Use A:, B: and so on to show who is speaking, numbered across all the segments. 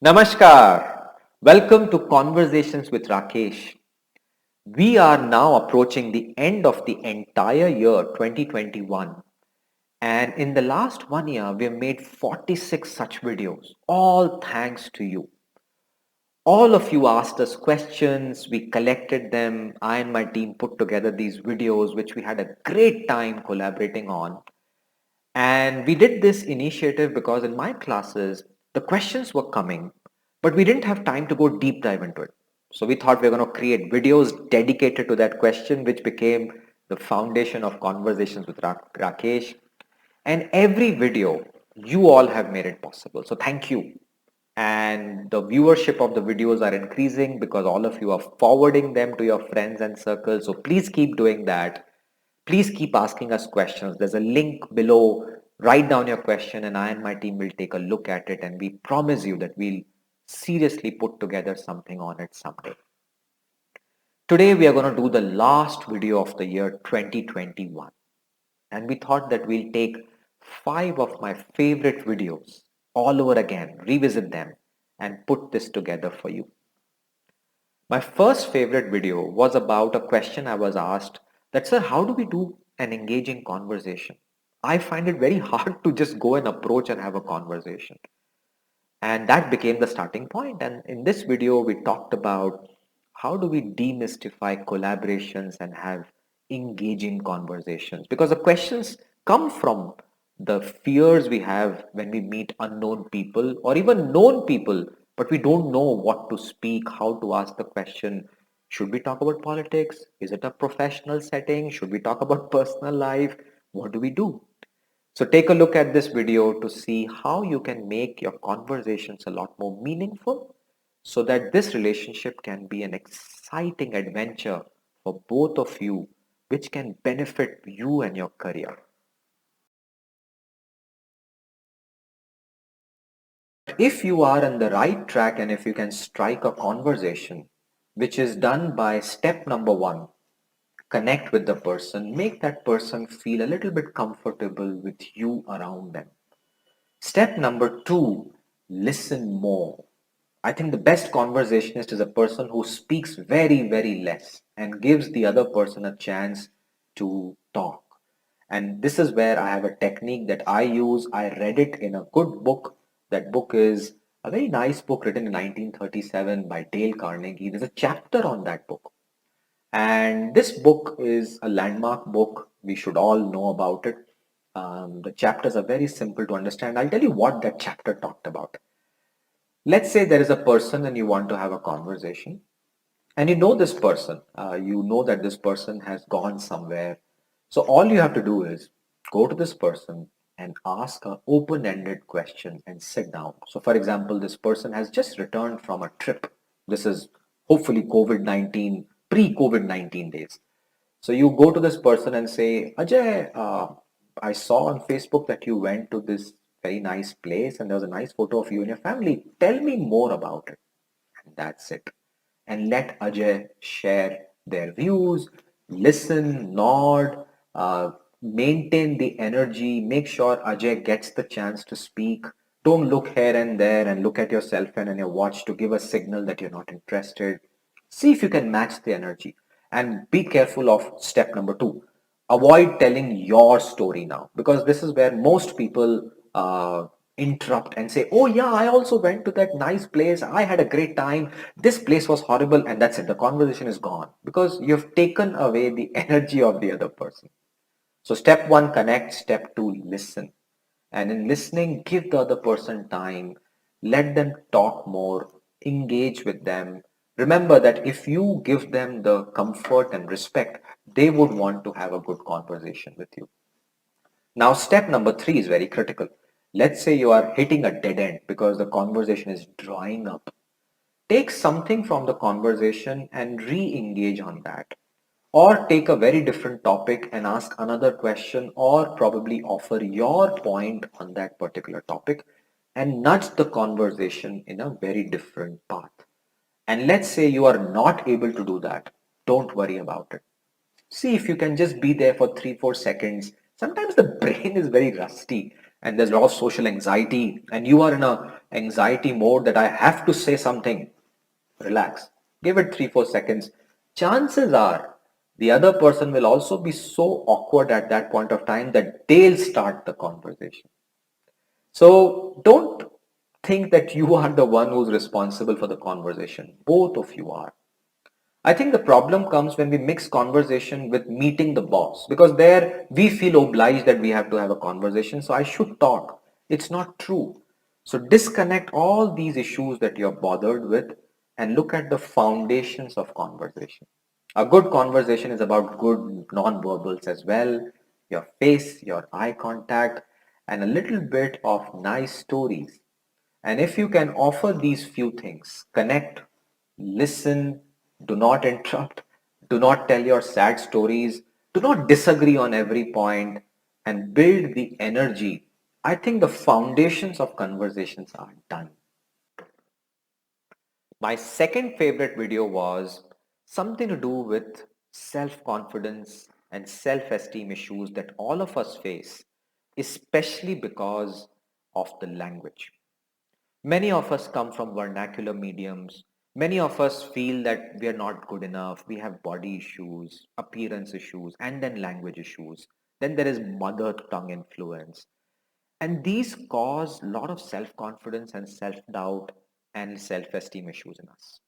A: Namaskar. Welcome to Conversations with Rakesh. We are now approaching the end of the entire year 2021. And in the last 1 year, we have made 46 such videos, all thanks to you. All of you asked us questions, we collected them. I and my team put together these videos, which we had a great time collaborating on. And we did this initiative because in my classes, the questions were coming, but we didn't have time to go deep dive into it. So we thought we were going to create videos dedicated to that question, which became the foundation of Conversations with Rakesh. And every video, you all have made it possible. So thank you. And the viewership of the videos are increasing because all of you are forwarding them to your friends and circles. So please keep doing that. Please keep asking us questions. There's a link below. Write down your question, and I and my team will take a look at it. And we promise you that we'll seriously put together something on it someday. Today, we are going to do the last video of the year 2021. And we thought that we'll take 5 of my favorite videos all over again, revisit them, and put this together for you. My first favorite video was about a question I was asked that, sir, how do we do an engaging conversation? I find it very hard to just go and approach and have a conversation. And that became the starting point. And in this video, we talked about how do we demystify collaborations and have engaging conversations? Because the questions come from the fears we have when we meet unknown people or even known people, but we don't know what to speak, how to ask the question. Should we talk about politics? Is it a professional setting? Should we talk about personal life? What do we do? So take a look at this video to see how you can make your conversations a lot more meaningful so that this relationship can be an exciting adventure for both of you, which can benefit you and your career. If you are on the right track and if you can strike a conversation, which is done by step number 1, connect with the person, make that person feel a little bit comfortable with you around them. Step number 2, listen more. I think the best conversationist is a person who speaks very, very less and gives the other person a chance to talk. And this is where I have a technique that I use. I read it in a good book. That book is a very nice book written in 1937 by Dale Carnegie. There's a chapter on that book. And this book is a landmark book. We should all know about it. The chapters are very simple to understand. I'll tell you what that chapter talked about. Let's say there is a person and you want to have a conversation, and you know this person. You know that this person has gone somewhere. So all you have to do is go to this person and ask an open-ended question and sit down. So, for example, this person has just returned from a trip. This is hopefully COVID-19, pre-COVID-19 days. So you go to this person and say, Ajay, I saw on Facebook that you went to this very nice place and there was a nice photo of you and your family. Tell me more about it. And that's it. And let Ajay share their views, listen, nod, maintain the energy, make sure Ajay gets the chance to speak. Don't look here and there and look at your cell phone and your watch to give a signal that you're not interested. See if you can match the energy. And be careful of step number 2. Avoid telling your story now, because this is where most people interrupt and say, oh yeah, I also went to that nice place, I had a great time, this place was horrible, and that's it, the conversation is gone because you've taken away the energy of the other person. So step 1, connect. Step 2, listen. And in listening, give the other person time, let them talk more, engage with them. Remember that if you give them the comfort and respect, they would want to have a good conversation with you. Now, step number 3 is very critical. Let's say you are hitting a dead end because the conversation is drying up. Take something from the conversation and re-engage on that. Or take a very different topic and ask another question, or probably offer your point on that particular topic and nudge the conversation in a very different path. And let's say you are not able to do that. Don't worry about it. See if you can just be there for 3, 4 seconds. Sometimes the brain is very rusty and there's a lot of social anxiety, and you are in a anxiety mode that I have to say something, relax. Give it 3 4 seconds. Chances are the other person will also be so awkward at that point of time that they'll start the conversation. So don't think that you are the one who's responsible for the conversation. Both of you are. I think the problem comes when we mix conversation with meeting the boss, because there we feel obliged that we have to have a conversation, so I should talk. It's not true. So disconnect all these issues that you're bothered with and look at the foundations of conversation. A good conversation is about good non-verbals as well, your face, your eye contact, and a little bit of nice stories. And if you can offer these few things, connect, listen, do not interrupt, do not tell your sad stories, do not disagree on every point, and build the energy, I think the foundations of conversations are done. My second favorite video was something to do with self confidence and self esteem issues that all of us face, especially because of the language. Many of us come from vernacular mediums. Many of us feel that we are not good enough. We have body issues, appearance issues, and then language issues. Then there is mother tongue influence. And these cause a lot of self confidence and self doubt and self esteem issues in us.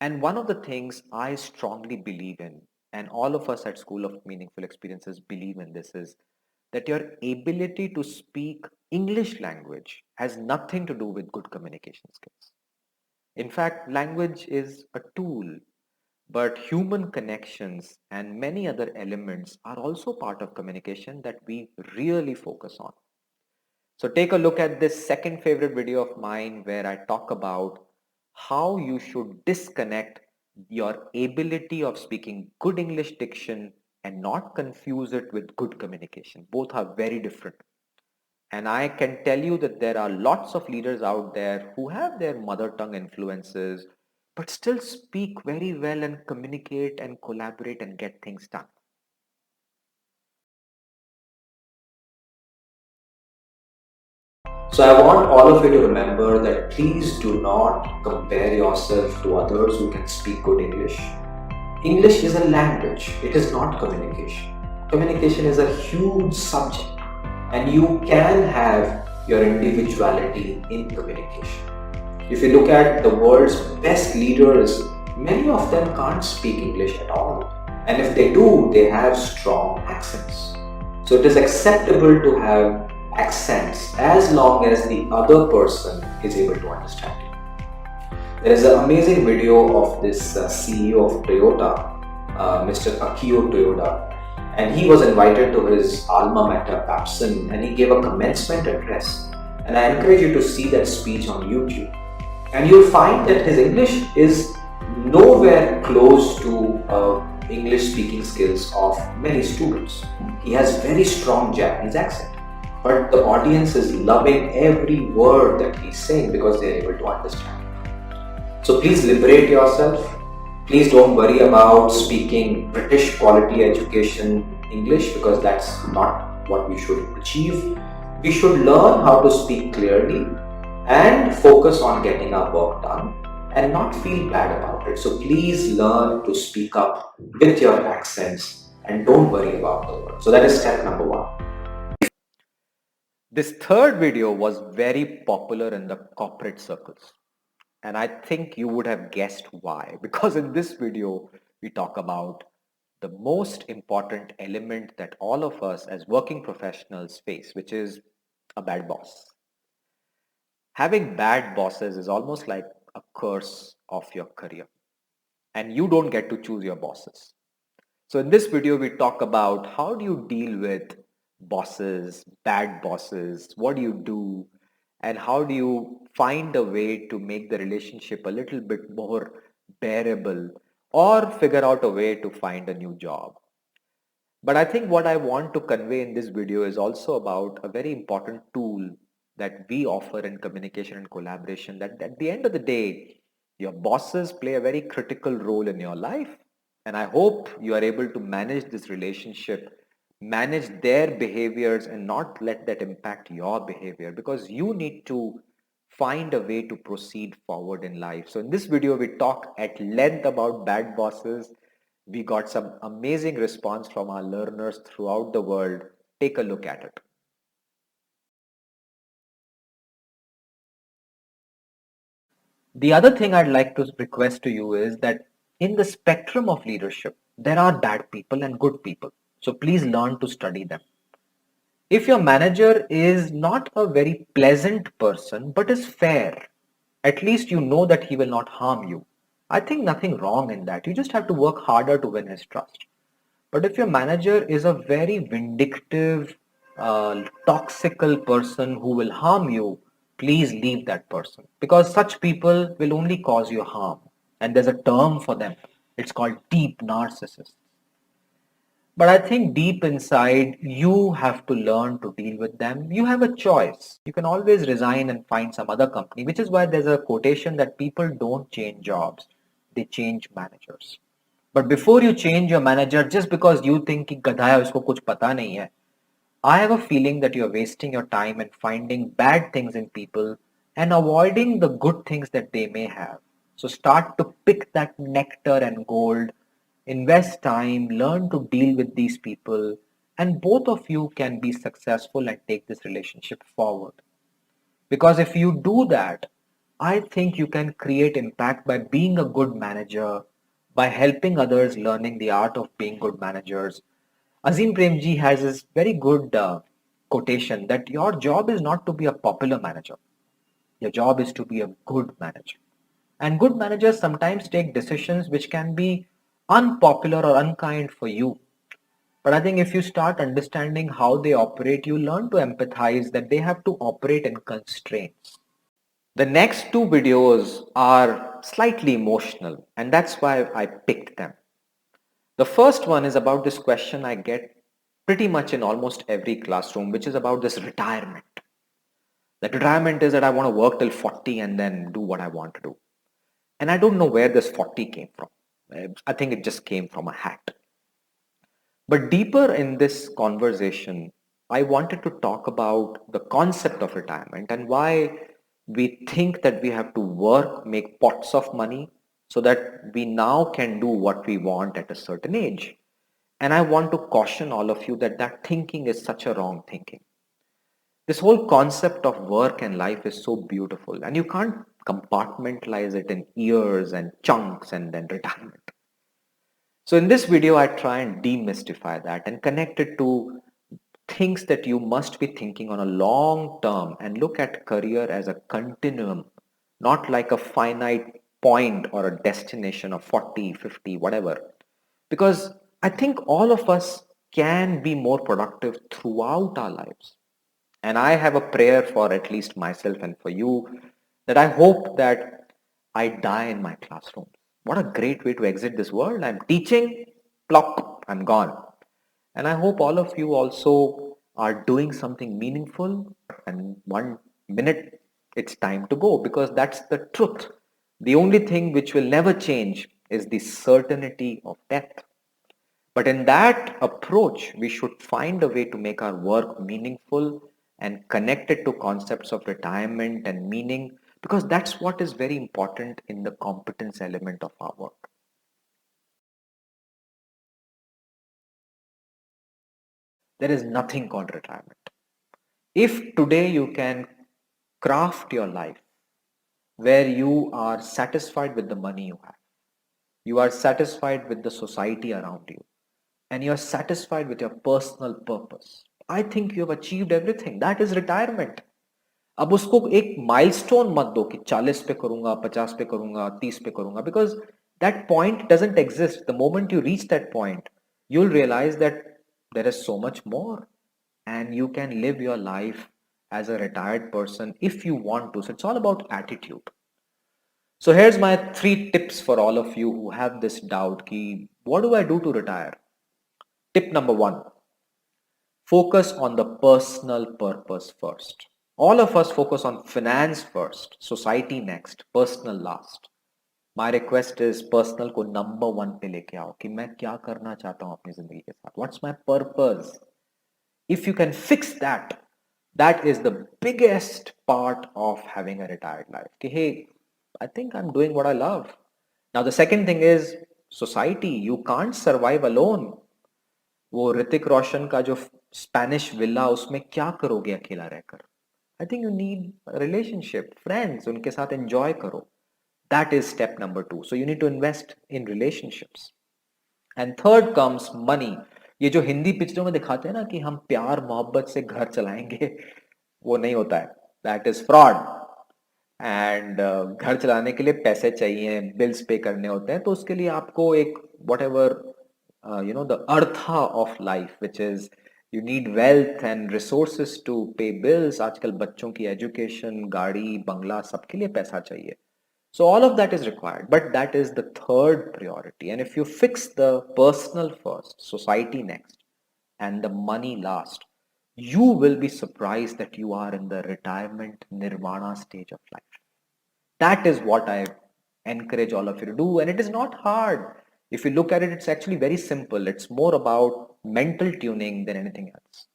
A: And one of the things I strongly believe in, and all of us at School of Meaningful Experiences believe in this, is that your ability to speak English language has nothing to do with good communication skills. In fact, language is a tool, but human connections and many other elements are also part of communication that we really focus on. So take a look at this second favorite video of mine where I talk about how you should disconnect your ability of speaking good English diction and not confuse it with good communication. Both are very different. And I can tell you that there are lots of leaders out there who have their mother tongue influences, but still speak very well and communicate and collaborate and get things done.
B: So I want all of you to remember that please do not compare yourself to others who can speak good English. English is a language, it is not communication. Communication is a huge subject, and you can have your individuality in communication. If you look at the world's best leaders, many of them can't speak English at all. And if they do, they have strong accents. So it is acceptable to have accents as long as the other person is able to understand you. There is an amazing video of this CEO of Toyota, Mr. Akio Toyoda, and he was invited to his alma mater, Babson, and he gave a commencement address. And I encourage you to see that speech on YouTube. And you'll find that his English is nowhere close to English speaking skills of many students. He has very strong Japanese accent, but the audience is loving every word that he's saying because they're able to understand. So please liberate yourself. Please don't worry about speaking British quality education English, because that's not what we should achieve. We should learn how to speak clearly and focus on getting our work done and not feel bad about it. So please learn to speak up with your accents and don't worry about the word. So that is step number one.
A: This third video was very popular in the corporate circles. And I think you would have guessed why. Because in this video, we talk about the most important element that all of us as working professionals face, which is a bad boss. Having bad bosses is almost like a curse of your career, and you don't get to choose your bosses. So in this video, we talk about how do you deal with bosses, bad bosses, what do you do, and how do you find a way to make the relationship a little bit more bearable, or figure out a way to find a new job. But I think what I want to convey in this video is also about a very important tool that we offer in communication and collaboration, that at the end of the day, your bosses play a very critical role in your life. And I hope you are able to manage this relationship manage their behaviors and not let that impact your behavior, because you need to find a way to proceed forward in life. So in this video, we talk at length about bad bosses. We got some amazing response from our learners throughout the world. Take a look at it. The other thing I'd like to request to you is that in the spectrum of leadership, there are bad people and good people. So please learn to study them. If your manager is not a very pleasant person but is fair, at least you know that he will not harm you. I think nothing wrong in that. You just have to work harder to win his trust. But if your manager is a very vindictive, toxical person who will harm you, please leave that person, because such people will only cause you harm. And there's a term for them. It's called deep narcissists. But I think deep inside, you have to learn to deal with them. You have a choice. You can always resign and find some other company, which is why there's a quotation that people don't change jobs, they change managers. But before you change your manager, just because you think कि गधा है उसको कुछ पता नहीं है, I have a feeling that you're wasting your time and finding bad things in people and avoiding the good things that they may have. So start to pick that nectar and gold, invest time, learn to deal with these people, and both of you can be successful and take this relationship forward. Because if you do that, I think you can create impact by being a good manager, by helping others learning the art of being good managers. Azim Premji has this very good quotation that your job is not to be a popular manager. Your job is to be a good manager. And good managers sometimes take decisions which can be unpopular or unkind for you. But I think if you start understanding how they operate, you learn to empathize that they have to operate in constraints. The next two videos are slightly emotional, and that's why I picked them. The first one is about this question I get pretty much in almost every classroom, which is about this retirement. That retirement is that I want to work till 40 and then do what I want to do. And I don't know where this 40 came from. I think it just came from a hat. But deeper in this conversation, I wanted to talk about the concept of retirement and why we think that we have to work, make pots of money so that we now can do what we want at a certain age. And I want to caution all of you that that thinking is such a wrong thinking. This whole concept of work and life is so beautiful, and you can't compartmentalize it in years and chunks and then retirement. So in this video, I try and demystify that and connect it to things that you must be thinking on a long term and look at career as a continuum, not like a finite point or a destination of 40, 50, whatever. Because I think all of us can be more productive throughout our lives. And I have a prayer for at least myself and for you that I hope that I die in my classroom. What a great way to exit this world. I'm teaching, plop, I'm gone. And I hope all of you also are doing something meaningful, and 1 minute it's time to go, because that's the truth. The only thing which will never change is the certainty of death. But in that approach, we should find a way to make our work meaningful and connect it to concepts of retirement and meaning, because that's what is very important in the competence element of our work. There is nothing called retirement. If today you can craft your life where you are satisfied with the money you have, you are satisfied with the society around you, and you're satisfied with your personal purpose, I think you have achieved everything. That is retirement. अब उसको एक milestone मत दो कि 40 पे करूंगा, 50 पे करूंगा, 30 पे करूंगा, because that point doesn't exist. The moment you reach that point, you'll realize that there is so much more, and you can live your life as a retired person if you want to. So it's all about attitude. So here's my 3 tips for all of you who have this doubt ki, what do I do to retire? Tip number 1, focus on the personal purpose first. All of us focus on finance first, society next, personal last. My request is personal को number 1 पे लेके आओ कि मैं क्या करना चाहता हूँ अपनी जिंदगी के साथ. What's my purpose? If you can fix that, that is the biggest part of having a retired life. Okay, hey, I think I'm doing what I love. Now, the second thing is society. You can't survive alone. वो ऋतिक रोशन का जो Spanish villa उसमें क्या करोगे अकेला रहकर? I think you need relationship, friends, उनके साथ एंजॉय करो. That is step number 2. So you need to invest in relationships. And third comes money. ये जो हिंदी पिक्चरों में दिखाते हैं ना कि हम प्यार मोहब्बत से घर चलाएंगे, वो नहीं होता है. That is fraud. एंड घर चलाने के लिए पैसे चाहिए, बिल्स पे करने होते हैं, तो उसके लिए आपको एक whatever the artha of life which is you need wealth and resources to pay bills. आजकल बच्चों की एजुकेशन, गाड़ी, बंगला, सबके लिए पैसा चाहिए. So all of that is required, but that is the third priority. And if you fix the personal first, society next, and the money last, you will be surprised that you are in the retirement nirvana stage of life. That is what I encourage all of you to do, and it is not hard. If you look at it, it's actually very simple. It's more about mental tuning than anything else.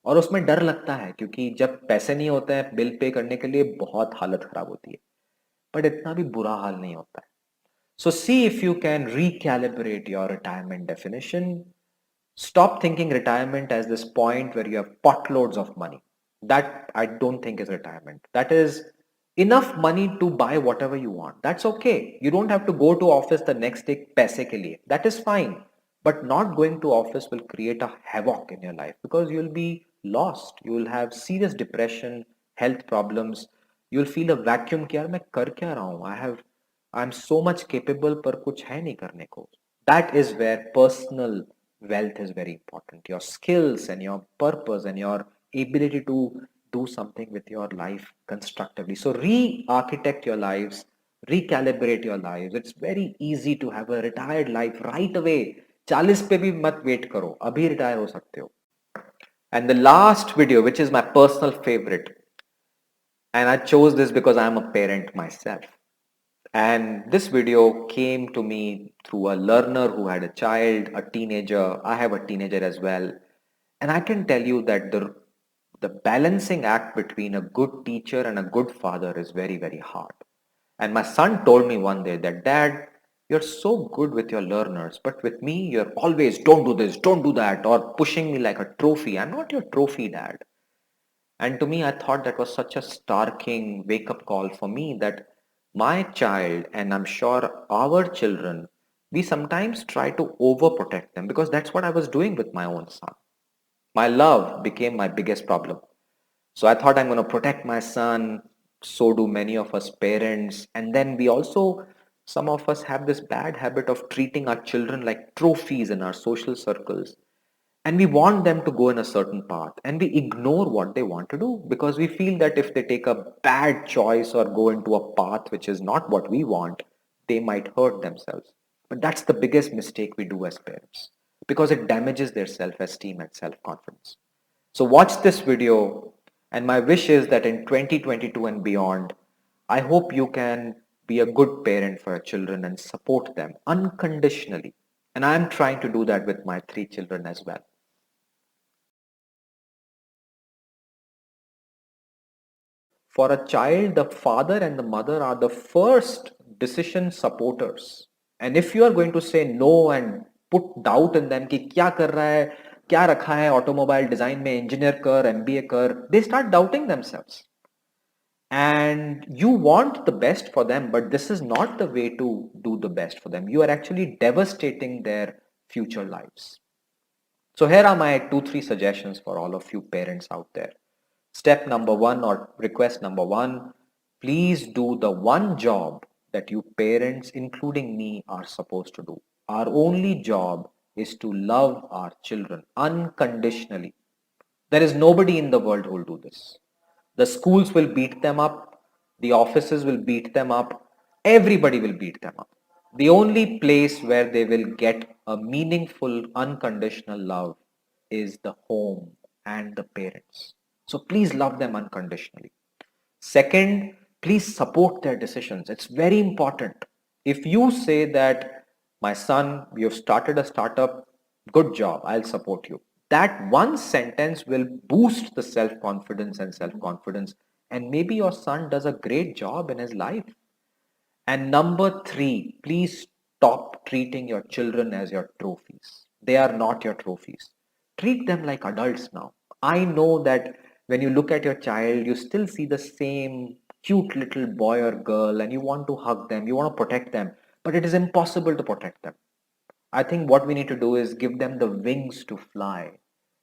A: और उसमें डर लगता है क्योंकि जब पैसे नहीं होते हैं बिल पे करने के लिए बहुत हालत खराब होती है, बट इतना भी बुरा हाल नहीं होता है. So see if you can recalibrate your retirement definition. Stop thinking retirement as this point where you have potloads of money. That I don't think is retirement. That is enough money to buy whatever you want. That's okay. You don't have to go to office the next day paise ke liye. That is fine. But not going to office will create a havoc in your life because you'll be lost. You will have serious depression, health problems. You'll feel a vacuum कि यार मैं कर क्या रहा हूँ? I'm so much capable पर कुछ है नहीं करने को. That is where personal wealth is very important. Your skills and your purpose and your ability to do something with your life constructively. So re-architect your lives, recalibrate your lives. It's very easy to have a retired life right away. 40 पे भी मत wait करो, अभी retire हो सकते हो. And the last video, which is my personal favorite, and I chose this because I am a parent myself. And this video came to me through a learner who had a child, a teenager. I have a teenager as well. And I can tell you that the balancing act between a good teacher and a good father is very, very hard. And my son told me one day that, Dad, you're so good with your learners, but with me, you're always, don't do this, don't do that, or pushing me like a trophy. I'm not your trophy, Dad. And to me, I thought that was such a starking wake up call for me that my child, and I'm sure our children, we sometimes try to overprotect them because that's what I was doing with my own son. My love became my biggest problem. So I thought I'm going to protect my son. So do many of us parents. And then we also, some of us have this bad habit of treating our children like trophies in our social circles, and we want them to go in a certain path and we ignore what they want to do because we feel that if they take a bad choice or go into a path which is not what we want, they might hurt themselves. But that's the biggest mistake we do as parents because it damages their self-esteem and self-confidence. So watch this video, and my wish is that in 2022 and beyond, I hope you can be a good parent for your children and support them unconditionally. And I'm trying to do that with my 3 children as well. For a child, the father and the mother are the first decision supporters. And if you are going to say no and put doubt in them कि क्या कर रहा है, क्या रखा है automobile design में, engineer कर, एमबीए कर, they start doubting themselves. And you want the best for them, but this is not the way to do the best for them. You are actually devastating their future lives. So here are my 2-3 suggestions for all of you parents out there. Step number 1 or request number 1, please do the one job that you parents, including me, are supposed to do. Our only job is to love our children unconditionally. There is nobody in the world who will do this. The schools will beat them up. The offices will beat them up. Everybody will beat them up. The only place where they will get a meaningful, unconditional love is the home and the parents. So please love them unconditionally. Second, please support their decisions. It's very important. If you say that, my son, you've started a startup, good job, I'll support you. That one sentence will boost the self-confidence and self-confidence. And maybe your son does a great job in his life. And number three, please stop treating your children as your trophies. They are not your trophies. Treat them like adults now. I know that when you look at your child, you still see the same cute little boy or girl and you want to hug them, you want to protect them, but it is impossible to protect them. I think what we need to do is give them the wings to fly.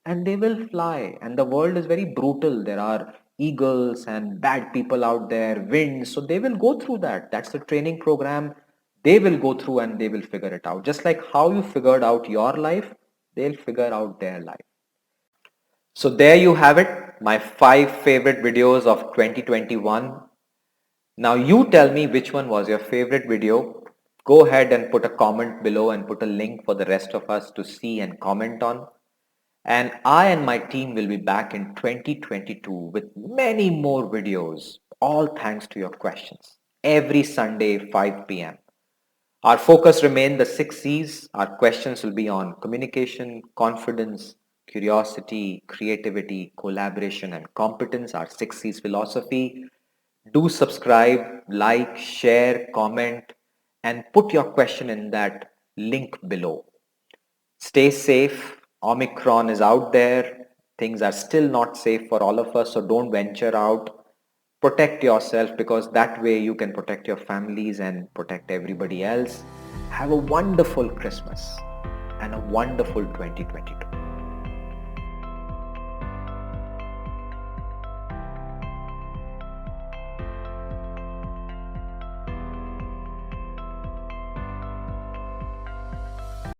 A: And they will fly. And the world is very brutal. There are eagles and bad people out there, winds. So they will go through that. That's the training program. They will go through and they will figure it out. Just like how you figured out your life, they'll figure out their life. So there you have it, my 5 favorite videos of 2021. Now you tell me which one was your favorite video. Go ahead and put a comment below and put a link for the rest of us to see and comment on. And I and my team will be back in 2022 with many more videos, all thanks to your questions. Every Sunday, 5 p.m. Our focus remain the 6 C's. Our questions will be on communication, confidence, curiosity, creativity, collaboration, and competence. Our 6 C's philosophy. Do subscribe, like, share, comment, and put your question in that link below. Stay safe. Omicron is out there. Things are still not safe for all of us, so don't venture out. Protect yourself because that way you can protect your families and protect everybody else. Have a wonderful Christmas and a wonderful 2022.